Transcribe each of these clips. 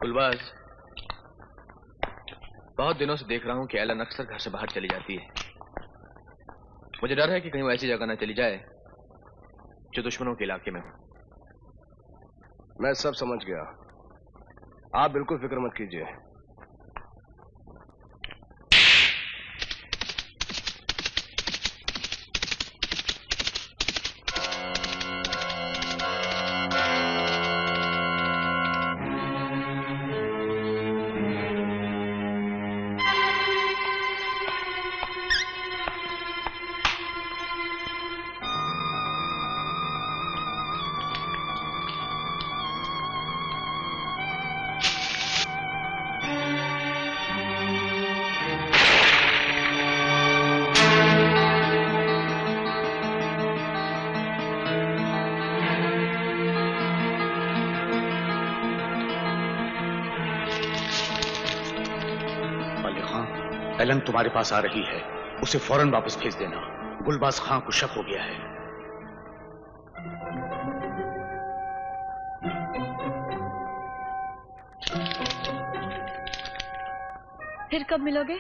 गुलबाज, बहुत दिनों से देख रहा हूं कि एलन अक्सर घर से बाहर चली जाती है। मुझे डर है कि कहीं वो ऐसी जगह न चली जाए जो दुश्मनों के इलाके में हो। मैं सब समझ गया, आप बिल्कुल फिक्र मत कीजिए। एलन तुम्हारे पास आ रही है, उसे फौरन वापस भेज देना। गुलबाज खां को शक हो गया है। फिर कब मिलोगे?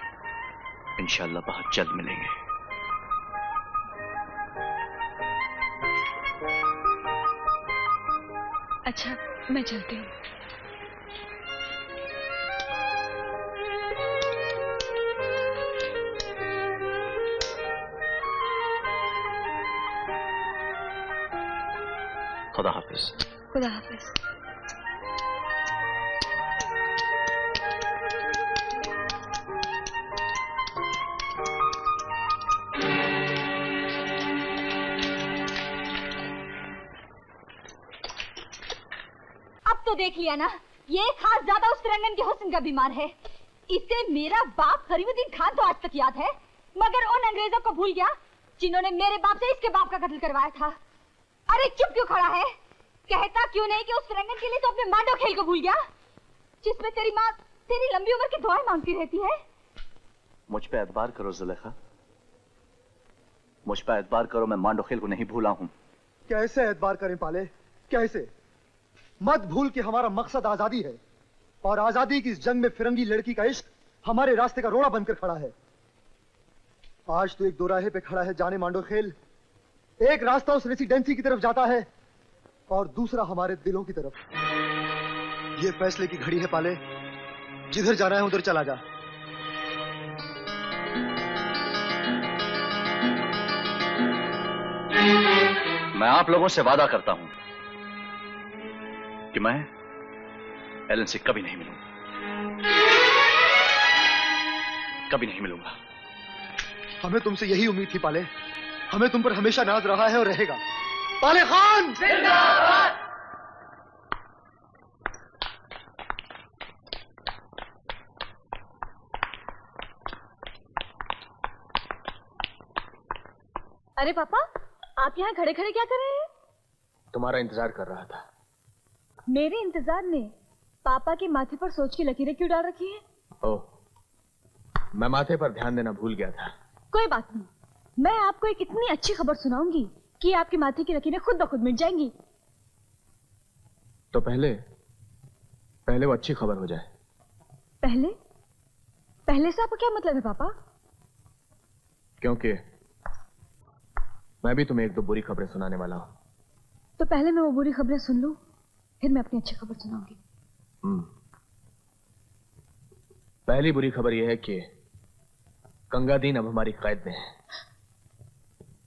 इंशाल्लाह बहुत जल्द मिलेंगे। अच्छा, मैं चलती हूँ। खुदा हाफिज। खुदा हाफिज। अब तो देख लिया ना, ये खास ज्यादा उस फिरंगन के हुस्न का बीमार है। इसे मेरा बाप करीमुद्दीन खान तो आज तक याद है, मगर उन अंग्रेजों को भूल गया जिन्होंने मेरे बाप से इसके बाप का कत्ल करवाया था। अरे चुप क्यों खड़ा है? कहता क्यों नहीं कि उस फिरंगन के लिए तो अपने मांडो खेल को भूल गया, जिसमें तेरी माँ तेरी लंबी उम्र की दुआएं मांगती रहती है। मुझ पे एतबार करो जुलेखा, मुझ पे एतबार करो, मैं मांडो खेल को नहीं भूला हूँ। कैसे एतबार करें पाले, कैसे? मत भूल कि हमारा मकसद आजादी है, और आजादी की इस जंग में फिरंगी लड़की का इश्क हमारे रास्ते का रोड़ा बनकर खड़ा है। आज तो एक दोराहे पे खड़ा है जाने मांडो खेल। एक रास्ता उस रेसिडेंसी की तरफ जाता है और दूसरा हमारे दिलों की तरफ। ये फैसले की घड़ी है पाले, जिधर जाना है उधर चला जा। मैं आप लोगों से वादा करता हूं कि मैं एलन से कभी नहीं मिलूंगा, कभी नहीं मिलूंगा। हमें तुमसे यही उम्मीद थी पाले, हमें तुम पर हमेशा नाज रहा है और रहेगा। पाले खान जिंदाबाद। अरे पापा, आप यहाँ खड़े खड़े क्या कर रहे हैं? तुम्हारा इंतजार कर रहा था। मेरे इंतजार में पापा के माथे पर सोच की लकीरें क्यों डाल रखी हैं? ओह, मैं माथे पर ध्यान देना भूल गया था। कोई बात नहीं, मैं आपको एक इतनी अच्छी खबर सुनाऊंगी कि आपके माथे की लकीरें खुद ब खुद मिट जाएंगी। तो पहले वो अच्छी खबर हो जाए। पहले से आपका क्या मतलब है पापा? क्योंकि मैं भी तुम्हें एक दो बुरी खबरें सुनाने वाला हूं। तो पहले मैं वो बुरी खबरें सुन लूं, फिर मैं अपनी अच्छी खबर सुनाऊंगी। पहली बुरी खबर यह है कि गंगादीन अब हमारी कैद में है।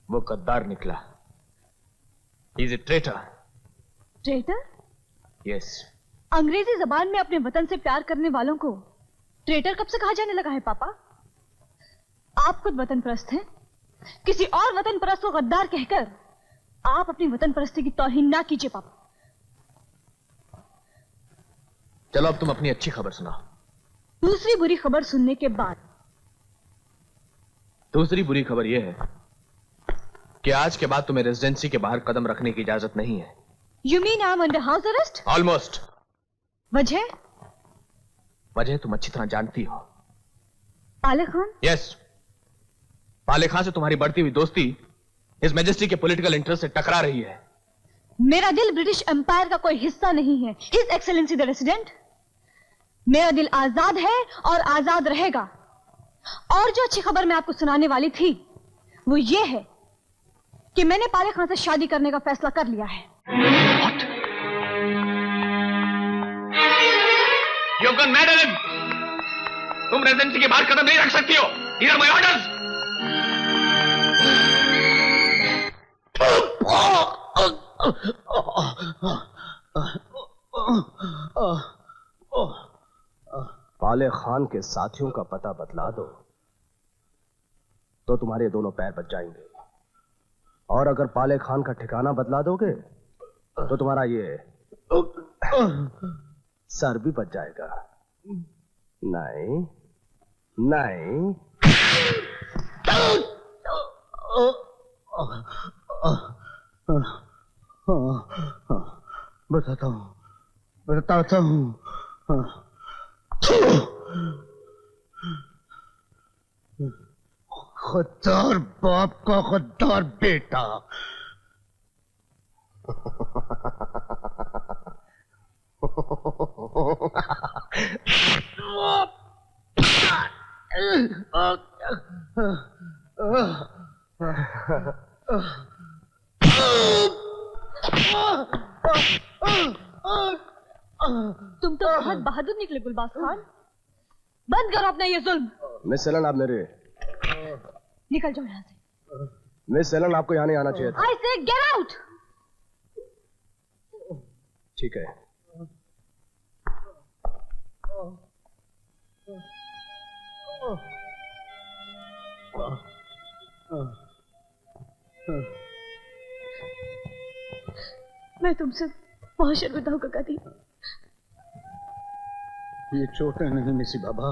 वो गद्दार निकला। He is a traitor. Traitor? Yes. अंग्रेजी जबान में अपने वतन से प्यार करने वालों को ट्रेटर कब से कहा जाने लगा है पापा? आप खुद वतन परस्त हैं। किसी और वतन परस्त को गद्दार कहकर आप अपनी वतन परस्ती की तौहीन ना कीजिए पापा। चलो अब तुम अपनी अच्छी खबर सुनाओ। दूसरी बुरी खबर सुनने के बाद? दूसरी बुरी खबर यह है कि आज के बाद तुम्हें रेजिडेंसी के बाहर कदम रखने की इजाजत नहीं है। You mean I'm under house arrest? Almost. वजह तुम अच्छी तरह जानती हो। पाले खान? Yes. पाले खान से तुम्हारी बढ़ती हुई दोस्ती हिज मैजेस्टी के पॉलिटिकल इंटरेस्ट से टकरा रही है। मेरा दिल ब्रिटिश एम्पायर का कोई हिस्सा नहीं है। His excellency the resident. मेरा दिल आजाद है और आजाद रहेगा। और जो अच्छी खबर मैं आपको सुनाने वाली थी वो ये है कि मैंने पाले खान से शादी करने का फैसला कर लिया है। What? You've gone mad, Ellen! तुम रेजिडेंसी के बाहर कदम नहीं रख सकती हो। These are my orders. पाले खान के साथियों का पता बतला दो तो तुम्हारे दोनों पैर बच जाएंगे, और अगर पाले खान का ठिकाना बदला दोगे तो तुम्हारा ये सर भी बच जाएगा। नहीं नहीं। बताता हूँ। गद्दार बाप का गद्दार बेटा। तुम तो बहुत बहादुर निकले गुलबाज खान। बंद करो अपना ये जुल्म। मिस एलन, आप मेरे निकल जाओ यहाँ से। मिस एलन, आपको यहाँ नहीं आना चाहिए था। I say get out! ठीक है। मैं तुमसे बहुत शर्मिंदा हूँ काका दी। ये चोटें नहीं मिसी बाबा,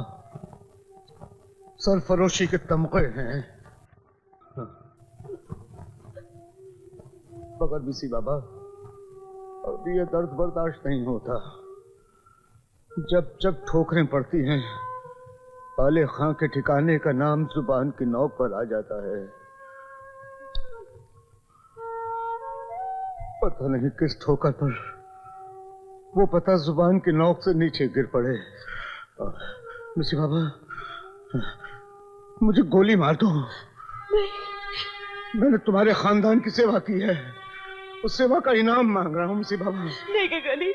सरफरोशी के तमगे हैं। मगर मिसी बाबा, अब ये दर्द बर्दाश्त नहीं होता। जब जब ठोकरें पड़ती हैं, पाले खां के ठिकाने का नाम जुबान की नोक पर आ जाता है। पता नहीं किस ठोकर पर वो पता जुबान की नोक से नीचे गिर पड़े। मिसी बाबा, मुझे गोली मार दो। मैंने तुम्हारे खानदान की सेवा की है, उस सेवा का इनाम मांग रहा हूँ मिसी बाबा। नहीं काका दी,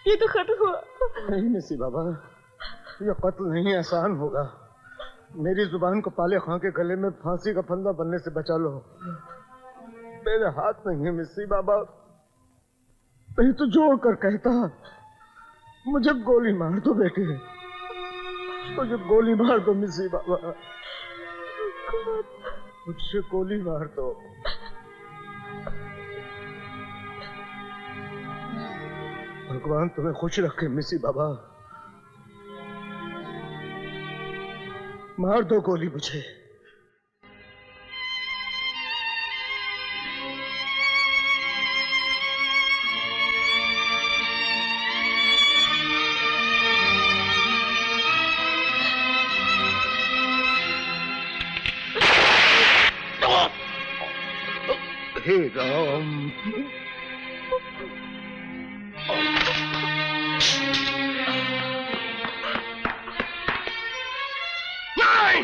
ये तो खत्म हुआ। नहीं मिसी बाबा, ये कत्ल नहीं आसान होगा। मेरी जुबान को पाले खां के गले में फांसी का फंदा बनने से बचा लो। मेरे हाथ नहीं है मिसी बाबा, नहीं तो जोड़ कर कहता, मुझे गोली मार दो बेटे, मुझे गोली मार दो मिसी बाबा, मुझसे गोली मार दो। भगवान तुम्हें खुश रखे मिसी बाबा, मार दो गोली मुझे। हे राम, नहीं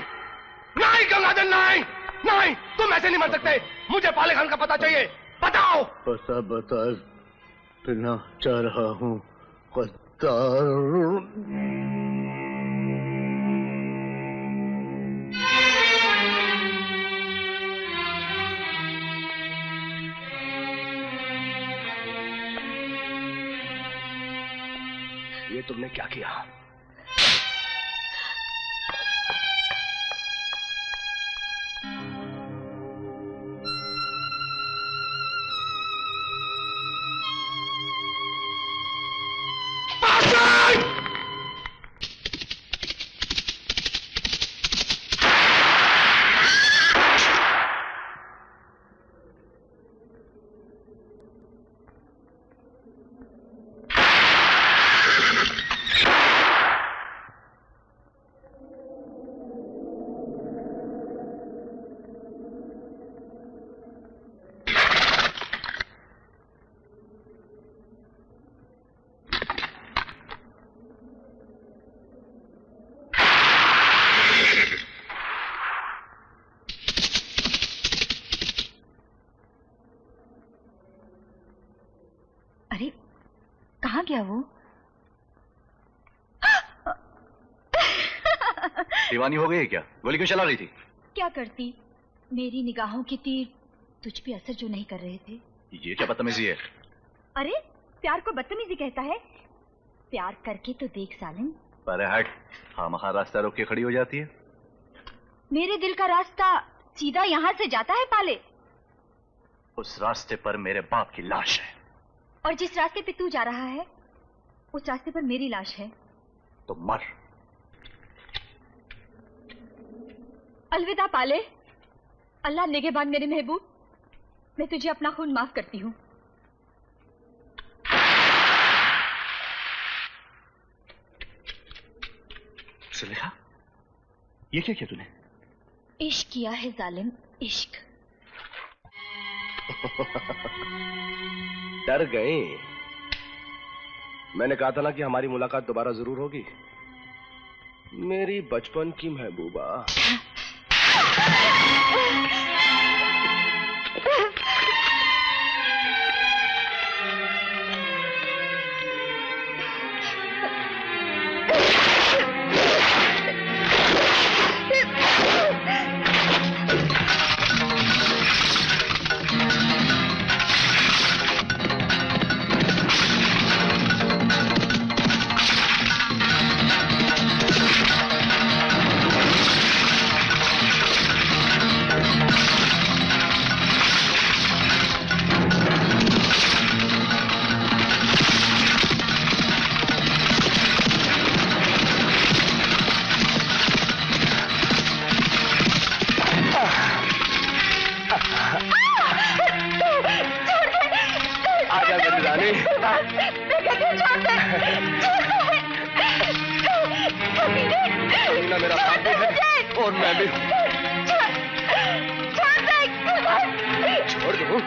नहीं गंगाधर, नहीं नहीं, तुम ऐसे नहीं मर सकते। मुझे पाले खान का पता चाहिए, बताओ। पता बता देना चाह रहा हूँ गद्दार। ये तुमने क्या किया? कहाँ गया वो? दीवानी हो गई है क्या? गोली क्यों चला रही थी? क्या करती, मेरी निगाहों के तीर तुझ पे असर जो नहीं कर रहे थे। ये क्या बदतमीजी है? अरे प्यार को बदतमीजी कहता है? प्यार करके तो देख सालिम। अरे हट, हाँ रास्ता रोक के खड़ी हो जाती है। मेरे दिल का रास्ता सीधा यहाँ से जाता है पाले। उस रास्ते पर मेरे बाप की लाश है। और जिस रास्ते पे तू जा रहा है उस रास्ते पर मेरी लाश है। तो मर। अलविदा पाले। अल्लाह निगहबान मेरे महबूब, मैं तुझे अपना खून माफ करती हूँ। सुलेखा, ये क्या किया तूने? इश्क किया है जालिम, इश्क। डर गए। मैंने कहा था ना कि हमारी मुलाकात दोबारा जरूर होगी। मेरी बचपन की महबूबा। मेरा बाप भी है और मैं भी हूँ। छोड़ दो।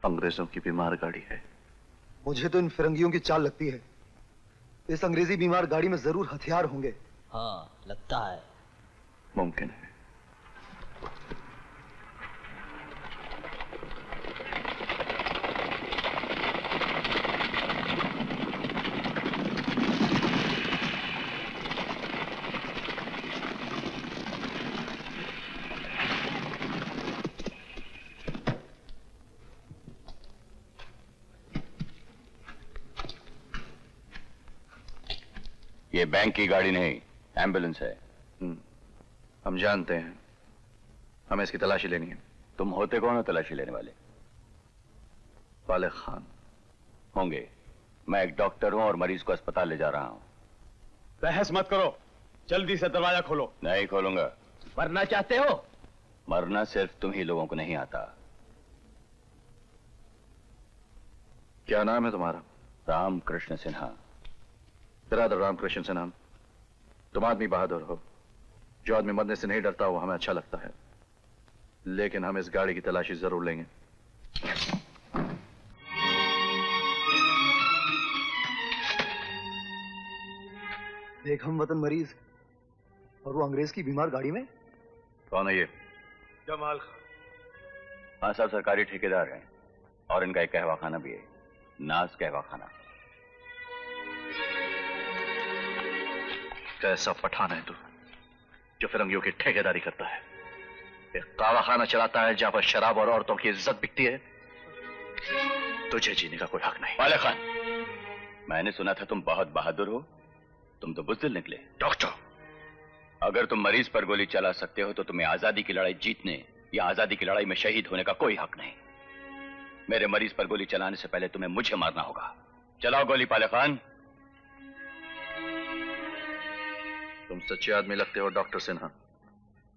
अंग्रेजों की बीमार गाड़ी है। मुझे तो इन फिरंगियों की चाल लगती है। इस अंग्रेजी बीमार गाड़ी में जरूर हथियार होंगे। हाँ, लगता है। मुमकिन है। ये बैंक की गाड़ी नहीं, एम्बुलेंस है। हम जानते हैं, हमें इसकी तलाशी लेनी है। तुम होते कौन हो तलाशी लेने वाले? पाले खान होंगे। मैं एक डॉक्टर हूं और मरीज को अस्पताल ले जा रहा हूं। बहस मत करो, जल्दी से दरवाजा खोलो। नहीं खोलूंगा। मरना चाहते हो? मरना सिर्फ तुम ही लोगों को नहीं आता। क्या नाम है तुम्हारा? रामकृष्ण सिन्हा। बिरादर रामकृष्ण सिन्हा, तुम आदमी बहादुर हो। जो आदमी मरने से नहीं डरता वो हमें अच्छा लगता है, लेकिन हम इस गाड़ी की तलाशी जरूर लेंगे। एक हम वतन मरीज और वो अंग्रेज की बीमार गाड़ी में। कौन है ये? जमाल खान। हाँ, सब सरकारी ठेकेदार हैं और इनका एक कहवा खाना भी है, नाज कहवा खाना। कैसा पठान है तू जो फिरंगियों की ठेकेदारी करता है? एक कावा खाना चलाता है जहां पर शराब और औरतों की इज्जत बिकती है। तुझे जीने का कोई हक नहीं। वाले खान, मैंने सुना था तुम बहुत बहादुर हो। तुम तो बुज़दिल निकले। डॉक्टर, अगर तुम मरीज पर गोली चला सकते हो तो तुम्हें आजादी की लड़ाई जीतने या आजादी की लड़ाई में शहीद होने का कोई हक नहीं। मेरे मरीज पर गोली चलाने से पहले तुम्हें मुझे मारना होगा। चलाओ गोली पाले खान। तुम सच्चे आदमी लगते हो डॉक्टर सिन्हा।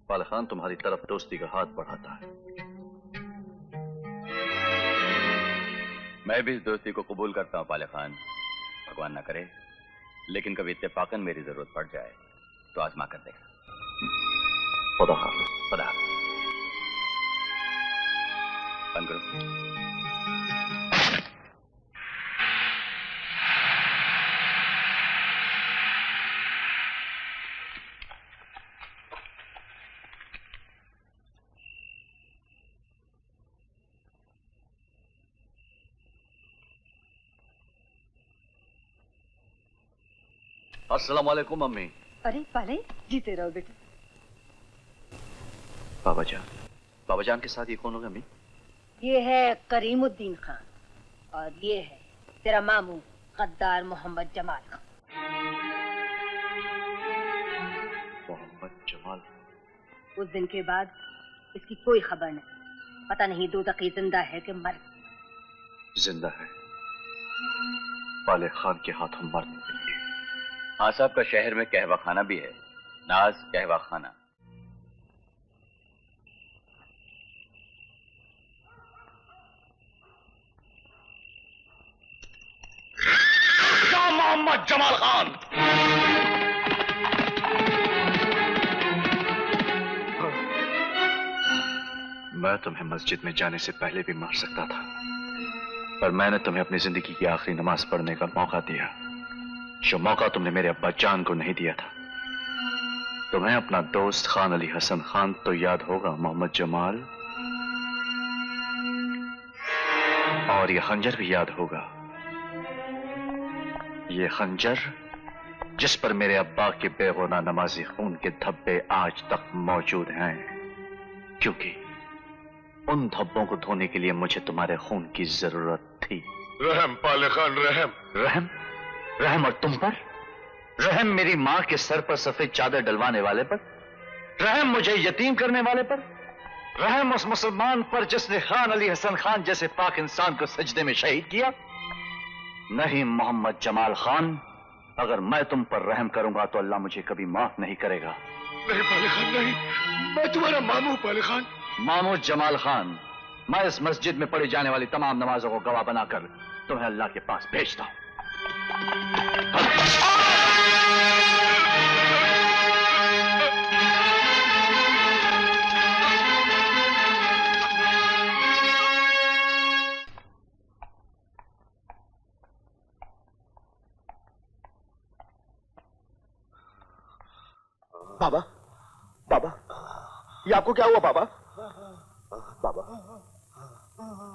पाले खान तुम्हारी तरफ दोस्ती का हाथ बढ़ाता है। मैं भी इस दोस्ती को कबूल करता हूं पाले खान। भगवान ना करे लेकिन कभी इत्तेफाकन मेरी जरूरत पड़ जाए तो आजमा कर देगा। खुदा हाफिज। खुदा हाफिज। बंद करो। अस्सलाम वालेकुम मम्मी। अरे पाले, जीते रहो बेटा। बाबा जान के साथ ये कौन होगा अम्मी? ये है करीमुद्दीन खान और ये है तेरा मामू गद्दार मोहम्मद जमाल खान। मोहम्मद जमाल। उस दिन के बाद इसकी कोई खबर नहीं। पता नहीं दोज़खी जिंदा है कि मर। जिंदा है। पाले खान के हाथों मरने के लिए। हाँ साहब का शहर में कहवा खाना भी है, नाज कहवा खाना। क्या मोहम्मद जमाल खान? मैं तुम्हें मस्जिद में जाने से पहले भी मार सकता था, पर मैंने तुम्हें अपनी जिंदगी की आखिरी नमाज पढ़ने का मौका दिया, जो मौका तुमने मेरे अब्बा जान को नहीं दिया था। तुम्हें अपना दोस्त खान अली हसन खान तो याद होगा मोहम्मद जमाल, और यह खंजर भी याद होगा। ये खंजर जिस पर मेरे अब्बा के बेगुनाह नमाजी खून के धब्बे आज तक मौजूद हैं, क्योंकि उन धब्बों को धोने के लिए मुझे तुम्हारे खून की जरूरत थी। रहम पाले खान, रहम। रहम? रहम और तुम पर? रहम मेरी मां के सर पर सफेद चादर डलवाने वाले पर? रहम मुझे यतीम करने वाले पर? रहम उस मुसलमान पर जिसने खान अली हसन खान जैसे पाक इंसान को सजदे में शहीद किया? नहीं मोहम्मद जमाल खान, अगर मैं तुम पर रहम करूंगा तो अल्लाह मुझे कभी माफ नहीं करेगा। नहीं पाले खान, नहीं। मैं तुम्हारा मामू पाले खान। मामू जमाल खान, मैं इस मस्जिद में पढ़ी जाने वाली तमाम नमाजों को गवाह बनाकर तुम्हें अल्लाह के पास भेजता हूं। बाबा, बाबा, ये आपको क्या हुआ बाबा? बाबा,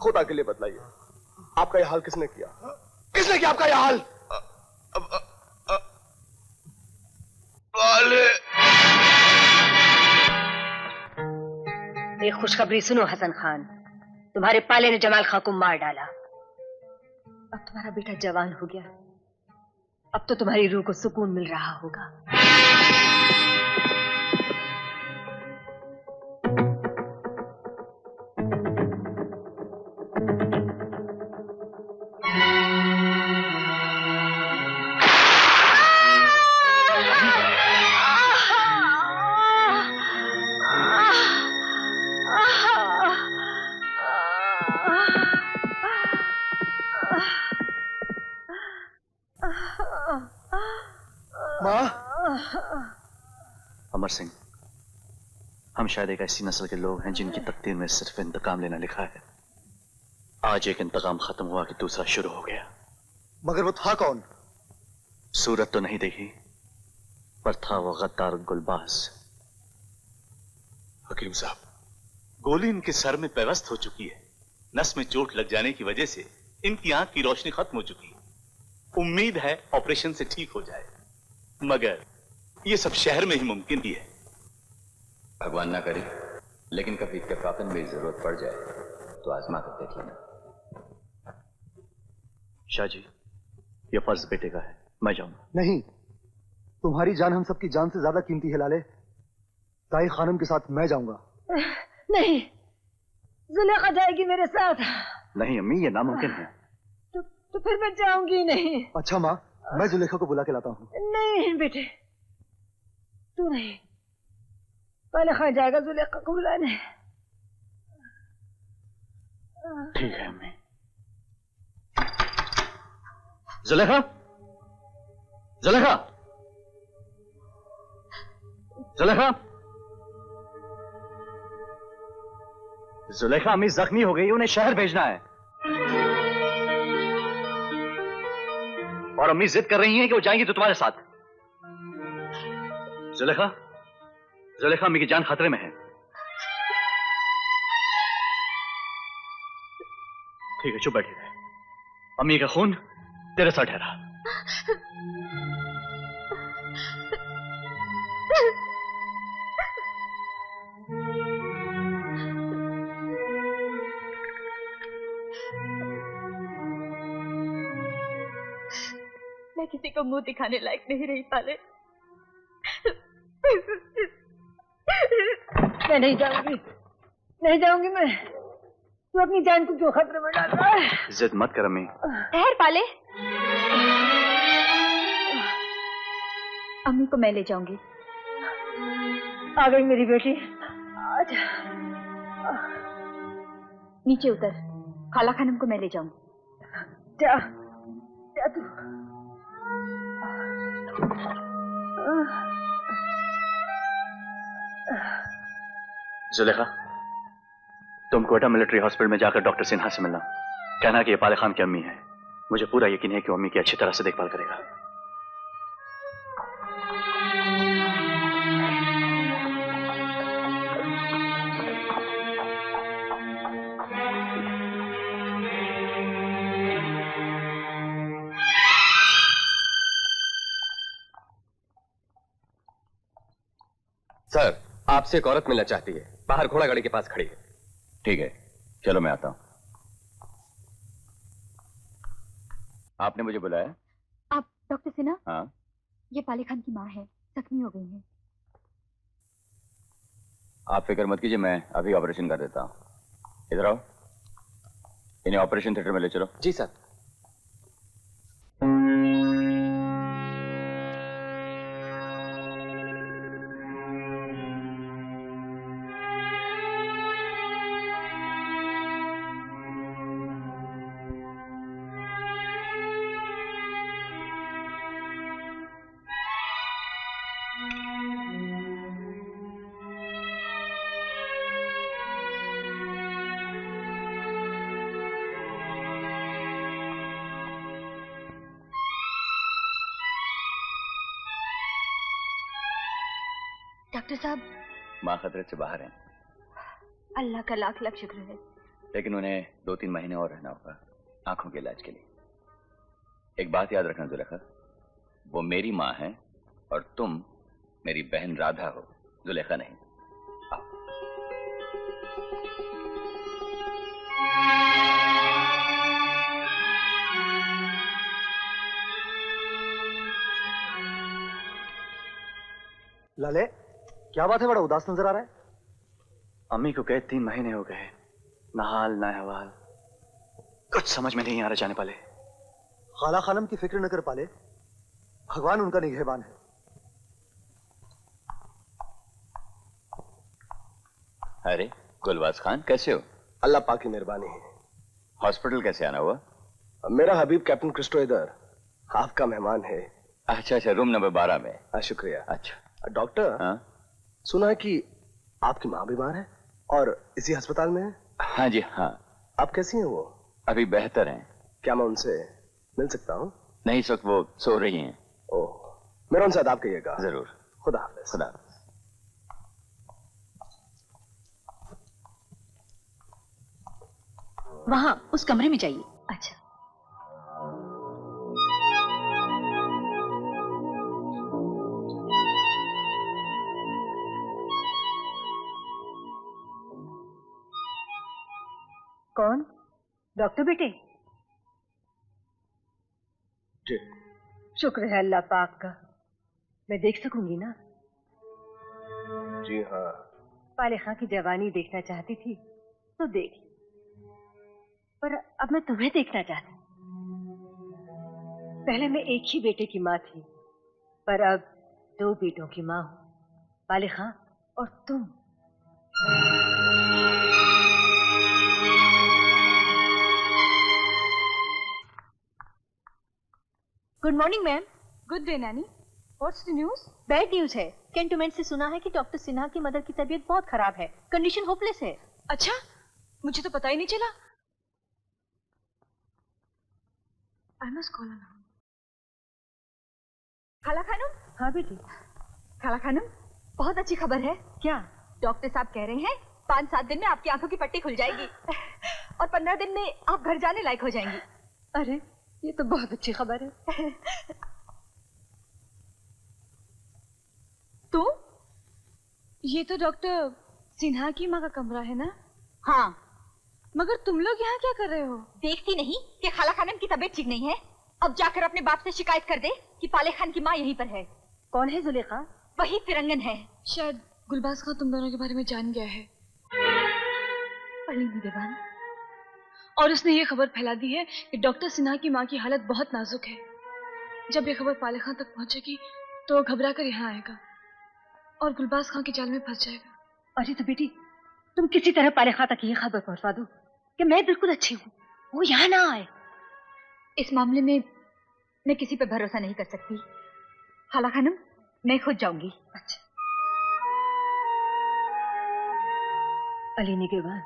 खुदा के लिए बतलाइए, आपका यह हाल किसने किया? किसने किया आपका यह हाल? पाले। एक खुशखबरी सुनो हसन खान, तुम्हारे पाले ने जमाल खां को मार डाला। अब तुम्हारा बेटा जवान हो गया, अब तो तुम्हारी रूह को सुकून मिल रहा होगा। अमर सिंह, हम शायद एक ऐसी नस्ल के लोग हैं जिनकी तकदीर में सिर्फ इंतकाम लेना लिखा है। आज एक इंतकाम खत्म हुआ कि दूसरा शुरू हो गया। मगर वो था कौन? सूरत तो नहीं देखी, पर था वो गद्दार गुलबाज। हकीम साहब, गोली इनके सर में पेवस्त हो चुकी है। नस में चोट लग जाने की वजह से इनकी आंख की रोशनी खत्म हो चुकी है। उम्मीद है ऑपरेशन से ठीक हो जाए, मगर ये सब शहर में ही मुमकिन ही है। भगवान ना करे, लेकिन कभी इत्तेफाकन मेरी जरूरत पड़ जाए तो आजमा कर देख लेना। शाह जी, ये फर्ज बेटे का है, मैं जाऊंगा। नहीं, तुम्हारी जान हम सबकी जान से ज्यादा कीमती है लाले। ताई खानम के साथ मैं जाऊंगा। नहीं, जुलेखा जाएगी मेरे साथ। नहीं अम्मी, ये नामुमकिन है। तो फिर मैं जाऊंगी नहीं। अच्छा माँ, मैं जुलेखा को बुला के लाता हूँ। नहीं बेटे, तू नहीं, पहले खान जाएगा जुलेखा को बुलाने। ठीक है अम्मी। जुलेखा, जुलेखा, जुलेखा, जुलेखा, अम्मी जख्मी हो गई, उन्हें शहर भेजना है। और अम्मी जिद कर रही हैं कि वो जाएंगी तो तुम्हारे साथ। जुलेखा, जुलेखा, अम्मी की जान खतरे में है। ठीक है, चुप बैठी रहे। अम्मी का खून तेरे साथ ठहरा। मैं किसी को मुंह दिखाने लायक नहीं रही पाले। मैं नहीं जाऊंगी, नहीं जाऊंगी मैं। तू अपनी जान को क्यों खतरे में डाल रहा है? जिद मत कर अम्मी। ठहर पाले, अम्मी को मैं ले जाऊंगी। आ गई मेरी बेटी। आजा। नीचे उतर, खाला खानम को मैं ले जाऊंगी। जा, जा तू। जुलेखा, तुम कोटा मिलिट्री हॉस्पिटल में जाकर डॉक्टर सिन्हा से मिलना। कहना कि ये पाले खान की अम्मी है। मुझे पूरा यकीन है कि वो अम्मी की अच्छी तरह से देखभाल करेगा। सर, आपसे एक औरत मिलना चाहती है, बाहर घोड़ा गाड़ी के पास खड़ी है। ठीक है, चलो मैं आता हूं। आपने मुझे बुलाया? आप डॉक्टर सिन्हा? हाँ। ये पाले खान की माँ है, जख्मी हो गई है। आप फिक्र मत कीजिए, मैं अभी ऑपरेशन कर देता हूं। इधर आओ, इन्हें ऑपरेशन थिएटर में ले चलो। जी सर। डॉक्टर साहब, माँ खतरे से बाहर हैं, अल्लाह का लाख लाख शुक्र है। लेकिन उन्हें 2-3 महीने और रहना होगा आंखों के इलाज के लिए। एक बात याद रखना जुलेखा, वो मेरी माँ है और तुम मेरी बहन राधा हो, जुलेखा नहीं। आओ। लाले, क्या बात है, बड़ा उदास नजर आ रहा है? अम्मी को गए 3 महीने हो गए, ना हाल ना अहवाल, कुछ समझ में नहीं आ रहा। जाने पाले, खाला खानम की फिक्र न कर पाले, भगवान उनका निगहबान है। अरे गुलबाज खान, कैसे हो? अल्लाह पाक की मेहरबानी है। हॉस्पिटल कैसे आना हुआ? मेरा हबीब कैप्टन क्रिस्टो इधर आपका मेहमान है। अच्छा अच्छा, रूम नंबर 12 में। शुक्रिया। अच्छा डॉक्टर, हाँ? सुना है कि आपकी माँ बीमार है और इसी अस्पताल में है। हाँ जी हाँ। आप कैसी हैं वो? अभी बेहतर हैं। क्या मैं उनसे मिल सकता हूँ? नहीं, इस वक्त वो सो रही हैं। ओह, मेरा उनसे अदाब कहिएगा। जरूर। खुदा हाफिज। खुदा। वहां उस कमरे में जाइए। अच्छा। कौन? डॉक्टर बेटे? जी। शुक्र है अल्लाह पाक का, मैं देख सकूंगी ना? जी हाँ। पाले खां की जवानी देखना चाहती थी तो देख ली, पर अब मैं तुम्हें देखना चाहती। पहले मैं एक ही बेटे की माँ थी, पर अब 2 बेटों की माँ हूँ, पाले खां और तुम। Good morning ma'am. Good day Naini. What's the news? Bad news है। कैंटोनमेंट से सुना है कि डॉक्टर सिन्हा की मदर की तबीयत बहुत खराब है, कंडीशन होपलेस है। अच्छा, मुझे तो पता ही नहीं चला। I must call her. खाला खानम। हाँ बेटी। खाला खानम, बहुत अच्छी खबर है। क्या? डॉक्टर साहब कह रहे हैं 5-7 दिन में आपकी आंखों की पट्टी खुल जाएगी और 15 दिन में आप घर जाने लायक हो जाएंगी। अरे ये तो बहुत अच्छी खबर है। तो ये तो डॉक्टर सिन्हा की माँ का कमरा है ना? हाँ। मगर तुम लोग यहाँ क्या कर रहे हो? देखती नहीं कि खाला खानम की तबीयत ठीक नहीं है? अब जाकर अपने बाप से शिकायत कर दे कि पाले खान की माँ यहीं पर है। कौन है जुलेखा? वही फिरंगन है। शायद गुलबाज खां तुम दोनों के बारे में जान गया है। पलीनी बेबान। और उसने ये खबर फैला दी है कि डॉक्टर सिन्हा की माँ की हालत बहुत नाजुक है। जब ये खबर पाले खां तक पहुंचेगी तो वो घबरा कर यहाँ आएगा और गुलबाज खां के जाल में फंस जाएगा। अरे तो बेटी, तुम किसी तरह पाले खां तक ये खबर पहुंचवा दो कि मैं बिल्कुल अच्छी हूँ, वो यहाँ ना आए। इस मामले में मैं किसी पे भरोसा नहीं कर सकती। खाला खानम, मैं खुद जाऊंगी। अच्छा। अली निगेबान।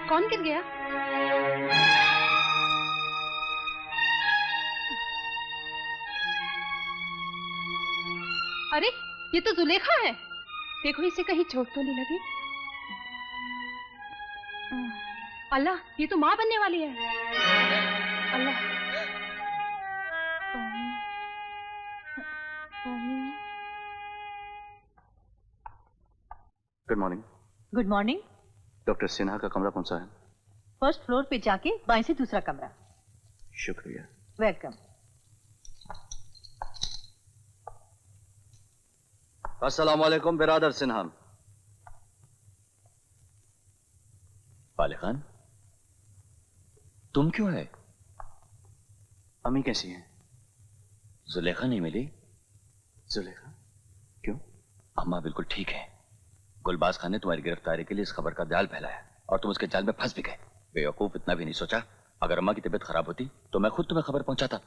कौन गिर गया? अरे ये तो जुलेखा है। देखो इसे कहीं चोट तो नहीं लगी। अल्लाह, ये तो माँ बनने वाली है। Allah. Good morning. Good morning. Doctor Sinha का कमरा कौन सा है? फर्स्ट फ्लोर पे जाके बाएं से दूसरा कमरा। शुक्रिया। वेलकम। अस्सलाम वालेकुम बिरादर सिन्हा। पाले खान, तुम क्यों है? अम्मी कैसी हैं? जुलेखा नहीं मिली? जुलेखा? क्यों? अम्मा बिल्कुल ठीक है। गुलबाज खान ने तुम्हारी गिरफ्तारी के लिए इस खबर का जाल फैलाया और तुम उसके जाल में फंस भी गए। बेवकूफ, इतना भी नहीं सोचा अगर अम्मा की तबीयत खराब होती तो मैं खुद तुम्हें खबर पहुंचाता।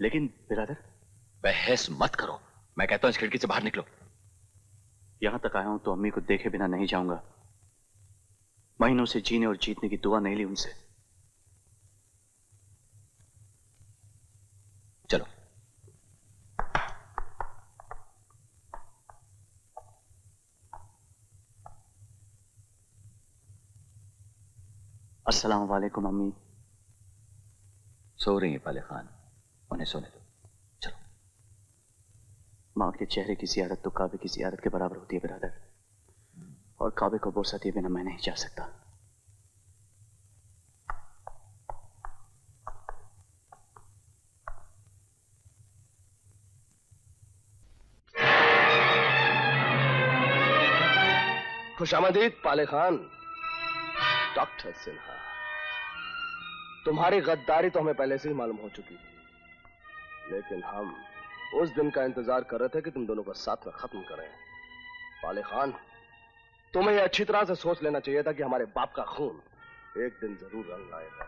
लेकिन बिरादर, बहस मत करो। मैं कहता हूं इस खिड़की से बाहर निकलो। यहां तक आया हूं तो अम्मी को देखे बिना नहीं जाऊंगा। महीनों से जीने और जीतने की दुआ नहीं ली उनसे। चलो। अस्सलाम वालेकुम अम्मी। सो रही है पाले खान, उन्हें सोने दो। चलो। माँ के चेहरे की जियारत तो काबे की जियारत के बराबर होती है बिरादर, और काबे को बोसा दिए बिना मैं नहीं जा सकता। खुशामदीद पाले खान। डॉक्टर सिन्हा, तुम्हारी गद्दारी तो हमें पहले से ही मालूम हो चुकी थी, लेकिन हम उस दिन का इंतजार कर रहे थे कि तुम दोनों को साथ में खत्म करें। पाले खान, तुम्हें यह अच्छी तरह से सोच लेना चाहिए था कि हमारे बाप का खून एक दिन जरूर रंग लाएगा।